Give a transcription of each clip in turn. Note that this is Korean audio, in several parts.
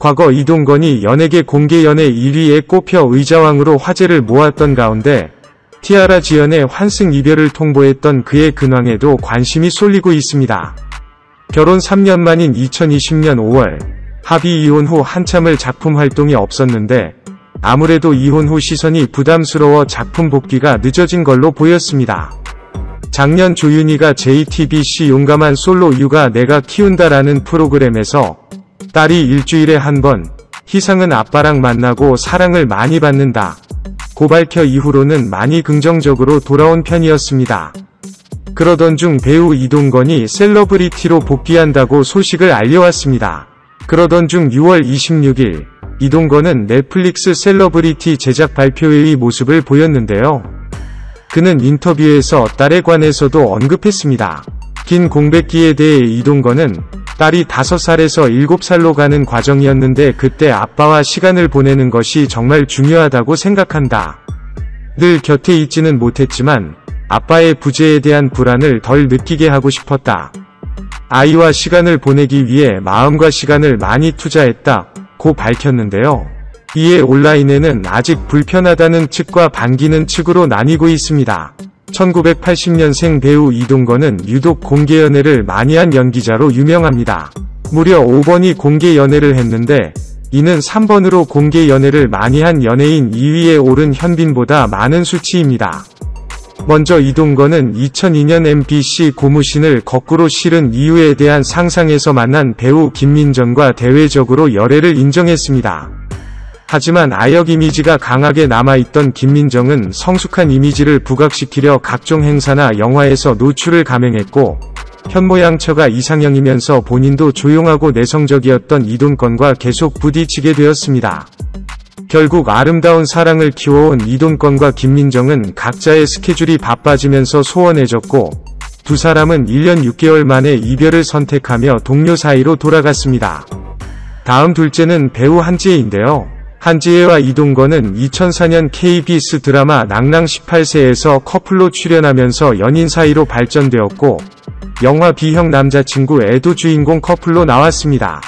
과거 이동건이 연예계 공개연애 1위에 꼽혀 의자왕으로 화제를 모았던 가운데 티아라 지연의 환승 이별을 통보했던 그의 근황에도 관심이 쏠리고 있습니다. 결혼 3년 만인 2020년 5월 합의 이혼 후 한참을 작품 활동이 없었는데 아무래도 이혼 후 시선이 부담스러워 작품 복귀가 늦어진 걸로 보였습니다. 작년 조윤희가 JTBC 용감한 솔로 육아 내가 키운다라는 프로그램에서 딸이 일주일에 한 번 희상은 아빠랑 만나고 사랑을 많이 받는다 고 밝혀 이후로는 많이 긍정적으로 돌아온 편이었습니다. 그러던 중 배우 이동건이 셀러브리티로 복귀한다고 소식을 알려왔습니다. 그러던 중 6월 26일 이동건은 넷플릭스 셀러브리티 제작 발표회의 모습을 보였는데요. 그는 인터뷰에서 딸에 관해서도 언급했습니다. 긴 공백기에 대해 이동건은 딸이 5살에서 7살로 가는 과정이었는데 그때 아빠와 시간을 보내는 것이 정말 중요하다고 생각한다. 늘 곁에 있지는 못했지만 아빠의 부재에 대한 불안을 덜 느끼게 하고 싶었다. 아이와 시간을 보내기 위해 마음과 시간을 많이 투자했다 고 밝혔는데요. 이에 온라인에는 아직 불편하다는 측과 반기는 측으로 나뉘고 있습니다. 1980년생 배우 이동건은 유독 공개연애를 많이 한 연기자로 유명합니다. 무려 5번이 공개연애를 했는데 이는 3번으로 공개연애를 많이 한 연예인 2위에 오른 현빈보다 많은 수치입니다. 먼저 이동건은 2002년 MBC 고무신을 거꾸로 실은 이유에 대한 상상에서 만난 배우 김민정과 대외적으로 열애를 인정했습니다. 하지만 아역 이미지가 강하게 남아있던 김민정은 성숙한 이미지를 부각시키려 각종 행사나 영화에서 노출을 감행했고 현모양처가 이상형이면서 본인도 조용하고 내성적이었던 이동건과 계속 부딪히게 되었습니다. 결국 아름다운 사랑을 키워온 이동건과 김민정은 각자의 스케줄이 바빠지면서 소원해졌고 두 사람은 1년 6개월 만에 이별을 선택하며 동료 사이로 돌아갔습니다. 다음 둘째는 배우 한지혜인데요. 한지혜와 이동건은 2004년 KBS 드라마 낭랑 18세에서 커플로 출연하면서 연인 사이로 발전되었고 영화 B형 남자친구에도 주인공 커플로 나왔습니다.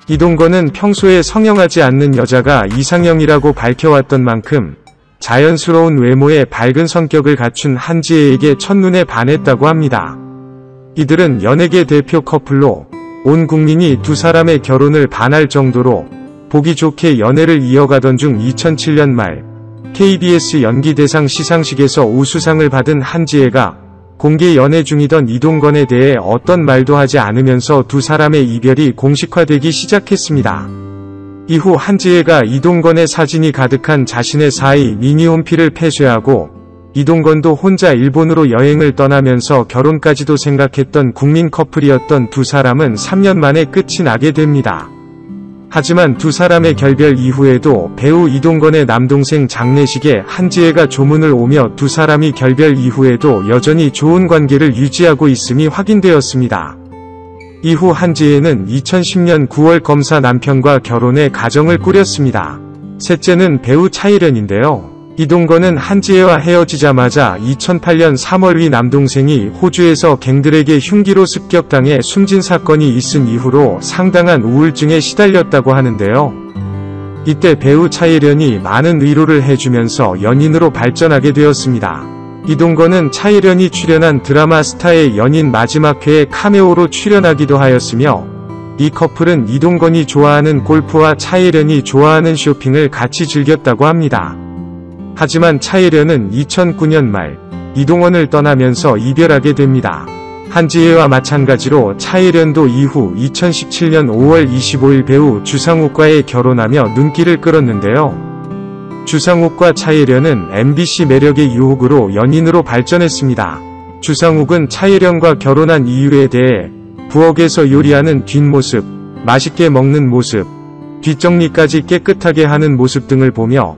이동건은 평소에 성형하지 않는 여자가 이상형이라고 밝혀왔던 만큼 자연스러운 외모에 밝은 성격을 갖춘 한지혜에게 첫눈에 반했다고 합니다. 이들은 연예계 대표 커플로 온 국민이 두 사람의 결혼을 반할 정도로 보기 좋게 연애를 이어가던 중 2007년 말 KBS 연기대상 시상식에서 우수상을 받은 한지혜가 공개 연애 중이던 이동건에 대해 어떤 말도 하지 않으면서 두 사람의 이별이 공식화되기 시작했습니다. 이후 한지혜가 이동건의 사진이 가득한 자신의 사이 미니홈피를 폐쇄하고 이동건도 혼자 일본으로 여행을 떠나면서 결혼까지도 생각했던 국민 커플이었던 두 사람은 3년 만에 끝이 나게 됩니다. 하지만 두 사람의 결별 이후에도 배우 이동건의 남동생 장례식에 한지혜가 조문을 오며 두 사람이 결별 이후에도 여전히 좋은 관계를 유지하고 있음이 확인되었습니다. 이후 한지혜는 2010년 9월 검사 남편과 결혼해 가정을 꾸렸습니다. 셋째는 배우 차일현인데요. 이동건은 한지혜와 헤어지자마자 2008년 3월 위 남동생이 호주에서 갱들에게 흉기로 습격당해 숨진 사건이 있은 이후로 상당한 우울증에 시달렸다고 하는데요. 이때 배우 차일현이 많은 위로를 해주면서 연인으로 발전하게 되었습니다. 이동건은 차일현이 출연한 드라마 스타의 연인 마지막 회에 카메오로 출연하기도 하였으며 이 커플은 이동건이 좋아하는 골프와 차일현이 좋아하는 쇼핑을 같이 즐겼다고 합니다. 하지만 차일현은 2009년 말 이동건을 떠나면서 이별하게 됩니다. 한지혜와 마찬가지로 차일현도 이후 2017년 5월 25일 배우 주상욱과의 결혼하며 눈길을 끌었는데요. 주상욱과 차일현은 MBC 매력의 유혹으로 연인으로 발전했습니다. 주상욱은 차일현과 결혼한 이유에 대해 부엌에서 요리하는 뒷모습, 맛있게 먹는 모습, 뒷정리까지 깨끗하게 하는 모습 등을 보며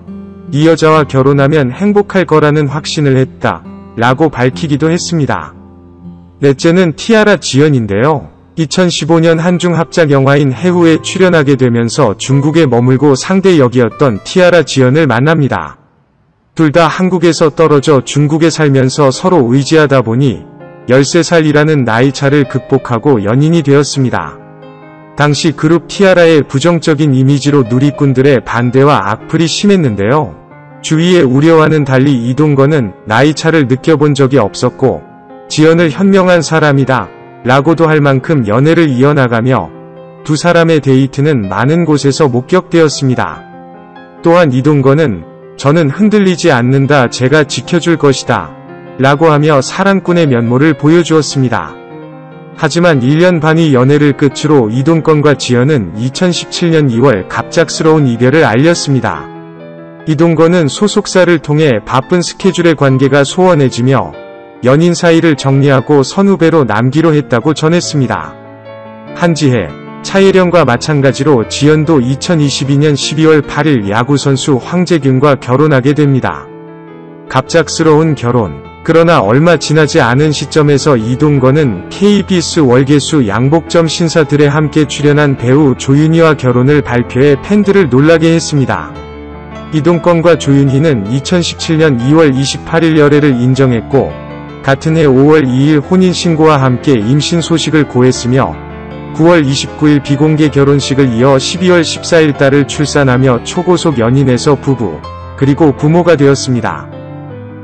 이 여자와 결혼하면 행복할 거라는 확신을 했다 라고 밝히기도 했습니다. 넷째는 티아라 지연인데요. 2015년 한중 합작 영화인 해후에 출연하게 되면서 중국에 머물고 상대 역이었던 티아라 지연을 만납니다. 둘 다 한국에서 떨어져 중국에 살면서 서로 의지하다 보니 13살이라는 나이차를 극복하고 연인이 되었습니다. 당시 그룹 티아라의 부정적인 이미지로 누리꾼들의 반대와 악플이 심했는데요. 주위의 우려와는 달리 이동건은 나이 차를 느껴본 적이 없었고 지연을 현명한 사람이다 라고도 할 만큼 연애를 이어나가며 두 사람의 데이트는 많은 곳에서 목격되었습니다. 또한 이동건은 저는 흔들리지 않는다, 제가 지켜줄 것이다 라고 하며 사랑꾼의 면모를 보여주었습니다. 하지만 1년 반의 연애를 끝으로 이동건과 지연은 2017년 2월 갑작스러운 이별을 알렸습니다. 이동건은 소속사를 통해 바쁜 스케줄의 관계가 소원해지며 연인 사이를 정리하고 선후배로 남기로 했다고 전했습니다. 한지혜, 차예령과 마찬가지로 지연도 2022년 12월 8일 야구선수 황재균과 결혼하게 됩니다. 갑작스러운 결혼. 그러나 얼마 지나지 않은 시점에서 이동건은 KBS 월계수 양복점 신사들에 함께 출연한 배우 조윤희와 결혼을 발표해 팬들을 놀라게 했습니다. 이동건과 조윤희는 2017년 2월 28일 열애를 인정했고 같은 해 5월 2일 혼인신고와 함께 임신 소식을 고했으며 9월 29일 비공개 결혼식을 이어 12월 14일 딸을 출산하며 초고속 연인에서 부부, 그리고 부모가 되었습니다.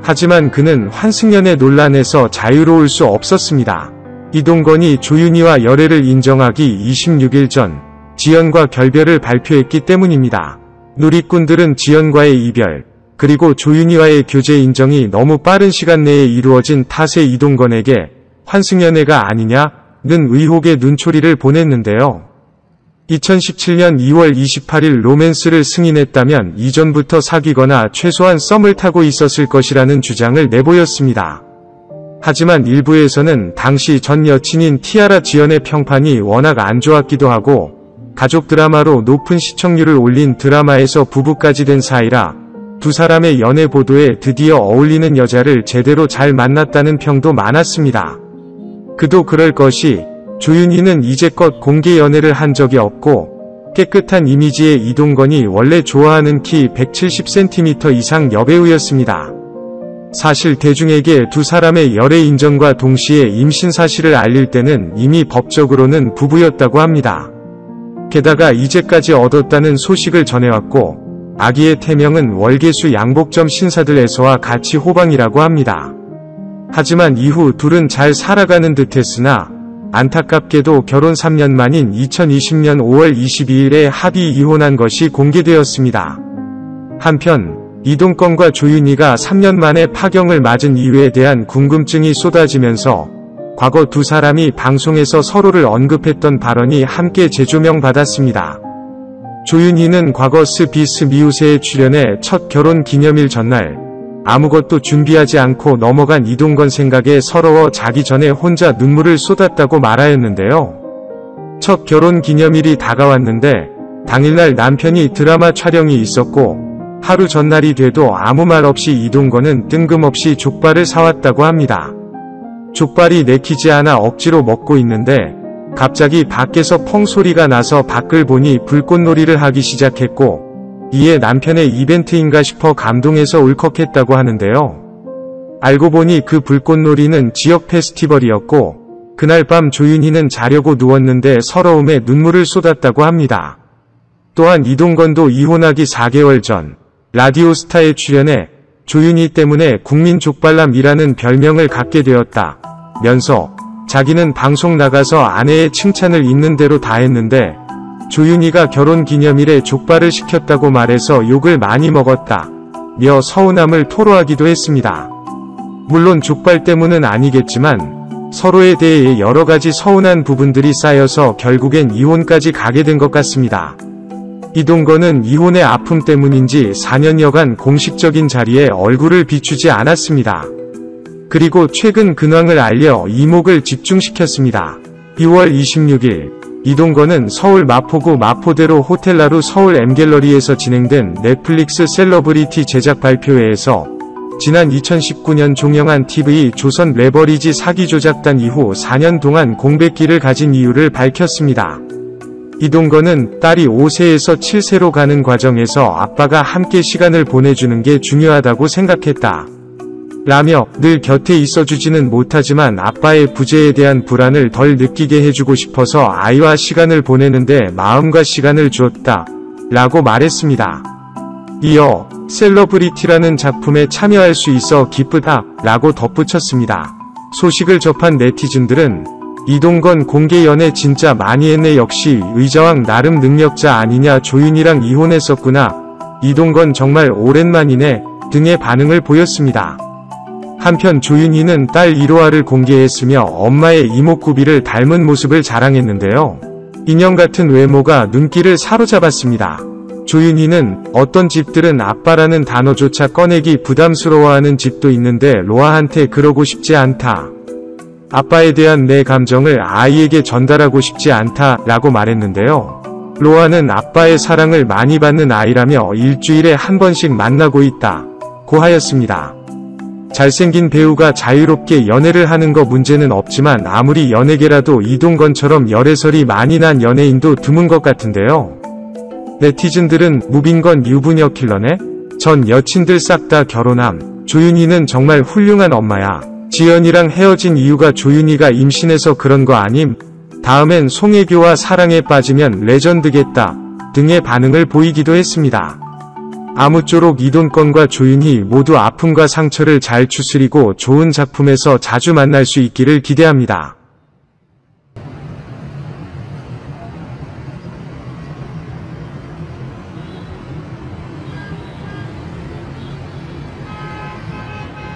하지만 그는 환승연애 논란에서 자유로울 수 없었습니다. 이동건이 조윤희와 열애를 인정하기 26일 전 지연과 결별을 발표했기 때문입니다. 누리꾼들은 지연과의 이별, 그리고 조윤희와의 교제 인정이 너무 빠른 시간 내에 이루어진 탓에 이동건에게 환승연애가 아니냐는 의혹의 눈초리를 보냈는데요. 2017년 2월 28일 로맨스를 승인했다면 이전부터 사귀거나 최소한 썸을 타고 있었을 것이라는 주장을 내보였습니다. 하지만 일부에서는 당시 전 여친인 티아라 지연의 평판이 워낙 안 좋았기도 하고 가족 드라마로 높은 시청률을 올린 드라마에서 부부까지 된 사이라 두 사람의 연애 보도에 드디어 어울리는 여자를 제대로 잘 만났다는 평도 많았습니다. 그도 그럴 것이 조윤희는 이제껏 공개 연애를 한 적이 없고 깨끗한 이미지의 이동건이 원래 좋아하는 키 170cm 이상 여배우였습니다. 사실 대중에게 두 사람의 열애 인정과 동시에 임신 사실을 알릴 때는 이미 법적으로는 부부였다고 합니다. 게다가 이제까지 얻었다는 소식을 전해왔고 아기의 태명은 월계수 양복점 신사들에서와 같이 호방이라고 합니다. 하지만 이후 둘은 잘 살아가는 듯했으나 안타깝게도 결혼 3년 만인 2020년 5월 22일에 합의 이혼한 것이 공개되었습니다. 한편 이동건과 조윤희가 3년 만에 파경을 맞은 이유에 대한 궁금증이 쏟아지면서 과거 두 사람이 방송에서 서로를 언급했던 발언이 함께 재조명받았습니다. 조윤희는 과거 스비스 미우새에 출연해 첫 결혼 기념일 전날 아무것도 준비하지 않고 넘어간 이동건 생각에 서러워 자기 전에 혼자 눈물을 쏟았다고 말하였는데요. 첫 결혼 기념일이 다가왔는데 당일날 남편이 드라마 촬영이 있었고 하루 전날이 돼도 아무 말 없이 이동건은 뜬금없이 족발을 사왔다고 합니다. 족발이 내키지 않아 억지로 먹고 있는데 갑자기 밖에서 펑 소리가 나서 밖을 보니 불꽃놀이를 하기 시작했고 이에 남편의 이벤트인가 싶어 감동해서 울컥했다고 하는데요. 알고 보니 그 불꽃놀이는 지역 페스티벌이었고 그날 밤 조윤희는 자려고 누웠는데 서러움에 눈물을 쏟았다고 합니다. 또한 이동건도 이혼하기 4개월 전 라디오스타에 출연해 조윤희 때문에 국민족발남이라는 별명을 갖게 되었다 면서 자기는 방송 나가서 아내의 칭찬을 있는 대로 다 했는데 조윤희가 결혼기념일에 족발을 시켰다고 말해서 욕을 많이 먹었다 며 서운함을 토로하기도 했습니다. 물론 족발 때문은 아니겠지만 서로에 대해 여러가지 서운한 부분들이 쌓여서 결국엔 이혼까지 가게 된 것 같습니다. 이동건은 이혼의 아픔 때문인지 4년여간 공식적인 자리에 얼굴을 비추지 않았습니다. 그리고 최근 근황을 알려 이목을 집중시켰습니다. 2월 26일 이동건은 서울 마포구 마포대로 호텔라루 서울 M갤러리에서 진행된 넷플릭스 셀러브리티 제작 발표회에서 지난 2019년 종영한 TV 조선 레버리지 사기 조작단 이후 4년 동안 공백기를 가진 이유를 밝혔습니다. 이동건은 딸이 5세에서 7세로 가는 과정에서 아빠가 함께 시간을 보내주는 게 중요하다고 생각했다. 라며 늘 곁에 있어주지는 못하지만 아빠의 부재에 대한 불안을 덜 느끼게 해주고 싶어서 아이와 시간을 보내는데 마음과 시간을 주었다 라고 말했습니다. 이어 셀러브리티라는 작품에 참여할 수 있어 기쁘다 라고 덧붙였습니다. 소식을 접한 네티즌들은 이동건 공개 연애 진짜 많이 했네, 역시 의자왕 나름 능력자 아니냐, 조윤희랑 이혼했었구나, 이동건 정말 오랜만이네 등의 반응을 보였습니다. 한편 조윤희는 딸 1호화를 공개했으며 엄마의 이목구비를 닮은 모습을 자랑했는데요. 인형 같은 외모가 눈길을 사로잡았습니다. 조윤희는 어떤 집들은 아빠라는 단어조차 꺼내기 부담스러워하는 집도 있는데 로아한테 그러고 싶지 않다. 아빠에 대한 내 감정을 아이에게 전달하고 싶지 않다 라고 말했는데요. 로아는 아빠의 사랑을 많이 받는 아이라며 일주일에 한 번씩 만나고 있다 고 하였습니다. 잘생긴 배우가 자유롭게 연애를 하는 거 문제는 없지만 아무리 연예계라도 이동건처럼 열애설이 많이 난 연예인도 드문 것 같은데요. 네티즌들은 무빈건 유부녀 킬러네? 전 여친들 싹 다 결혼함. 조윤희는 정말 훌륭한 엄마야. 지연이랑 헤어진 이유가 조윤희가 임신해서 그런 거 아님? 다음엔 송혜교와 사랑에 빠지면 레전드겠다 등의 반응을 보이기도 했습니다. 아무쪼록 이동건과 조윤희 모두 아픔과 상처를 잘 추스리고 좋은 작품에서 자주 만날 수 있기를 기대합니다.